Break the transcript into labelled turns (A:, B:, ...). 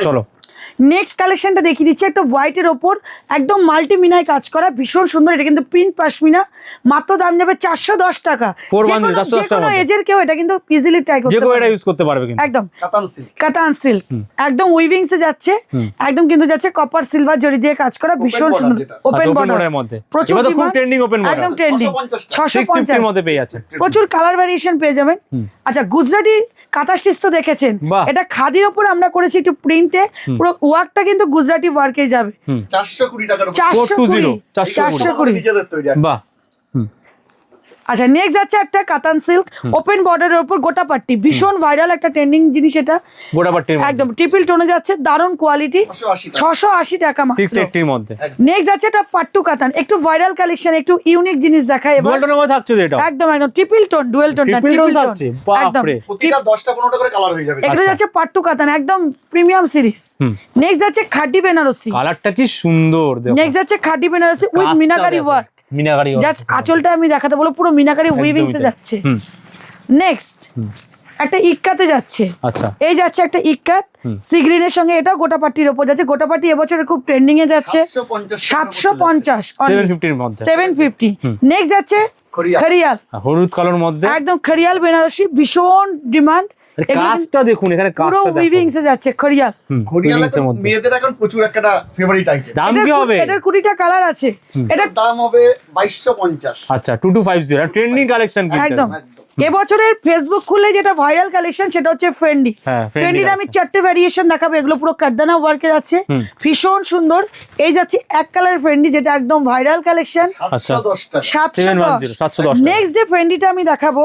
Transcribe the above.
A: চলো
B: নেক্সট কালেকশনটা দেখিয়ে দিচ্ছি, একটা হোয়াইটের ওপর একদম মাল্টি মিনায় কাজ করা, ভীষণ সুন্দর। এটা কিন্তু প্রিন্ট পাশমিনা, মাত্র দাম যাবে 410 টাকা। যে কোনো এজের কেউ এটা কিন্তু ইজিলি ট্রাই করতে পারবে,
A: এটা ইউজ করতে পারবে কিন্তু
B: একদম কাতান সিল্ক, একদম উইভিংসে যাচ্ছে, একদম কিন্তু যাচ্ছে কপার সিলভার জরি দিয়ে কাজ করা, ভীষণ সুন্দর। ওপেন বর্ডারের
A: মধ্যে
B: প্রচুর
A: খুব ট্রেন্ডিং ওপেন বর্ডার,
B: একদম ট্রেন্ডিং,
A: 650 এর মধ্যে পেয়ে যাচ্ছে,
B: প্রচুর কালার ভ্যারিয়েশন পেয়ে যাবেন। আচ্ছা, গুজরাটি কাঁথা স্টিচ তো দেখেছেন, এটা খাদির উপর আমরা করেছি একটু প্রিন্টে, পুরো ওয়ার্কটা কিন্তু গুজরাটি ওয়ার্কে যাবে।
C: 420 টাকার
B: 420 বাহ। আচ্ছা, নেক্সট যাচ্ছে একটা কাতান সিল্ক ওপেন বর্ডারের উপর গোটা পাট্টি, ভীষণ ভাইরাল একটা ট্রেন্ডিং জিনিস এটা,
A: গোটা পাট্টি
B: একদম ট্রিপল টোনে যাচ্ছে, দারুণ কোয়ালিটি, 680 টাকা মাত্র।
A: 680 এর মধ্যে।
B: নেক্সট যাচ্ছে এটা পাট্টু কাতান, একটু ভাইরাল কালেকশন, একটু ইউনিক জিনিস দেখায় এবার।
A: ডুয়াল টোনের মধ্যে থাকছে এটা,
B: একদম একদম ট্রিপল টোন, ডুয়াল টোন না,
A: ট্রিপল টোন থাকছে, বাপ রে,
C: প্রতিটা 10টা 15টা করে কালার হয়ে যাবে।
B: এগুলো যাচ্ছে পাট্টু কাতান, একদম প্রিমিয়াম সিরিজ। নেক্সট যাচ্ছে খাটি বেনারসি,
A: কালারটা কি সুন্দর দেখো।
B: নেক্সট যাচ্ছে খাটি Banarasi with meenakari work,
A: meenakari work,
B: just আঁচলটা আমি দেখাতে বলবো, পুরো মিনাকারি উইভিংসে যাচ্ছে। নেক্সট একটা ইক্কাতে যাচ্ছে,
A: আচ্ছা
B: এই যাচ্ছে একটা ইক্কাত সি গ্রিনের সঙ্গে, এটাও গোটা পাট্টির উপর যাচ্ছে। গোটা পাট্টি এবছরে খুব ট্রেন্ডিং এ যাচ্ছে, 750
A: 750 এর মধ্যে,
B: 750। নেক্সট যাচ্ছে খরিয়াল,
A: হলুদ কালার মধ্যে,
B: একদম খরিয়াল বেনারসি, ভীষণ ডিমান্ড।
A: কাজটা দেখুন, এখানে কাজটা দেখুন,
B: পুরো উইভিংসে যাচ্ছে খরিয়াল।
C: খরিয়ালের মধ্যে মেয়েদের এখন প্রচুর একটা ফেভারিট আইটেম।
A: দাম কি হবে?
B: এটার 20টা কালার আছে,
C: এটার দাম হবে 2250।
A: আচ্ছা 2250, ট্রেন্ডিং কালেকশন কিন্তু
B: একদম। এবছরের ফেসবুক খুললে যেটা ভাইরাল কালেকশন সেটা হচ্ছে ফেন্ডি। ফেন্ডির আমি 4টে ভ্যারিয়েশন দেখাবো, এগুলো পুরো কারদানা ওয়ার্কে যাচ্ছে, ভীষণ সুন্দর। এই যাচ্ছে এক কালার ফেন্ডি, যেটা একদম ভাইরাল কালেকশন,
C: 710 টাকা।
B: 710। নেক্সট যে ফেন্ডিটা আমি দেখাবো,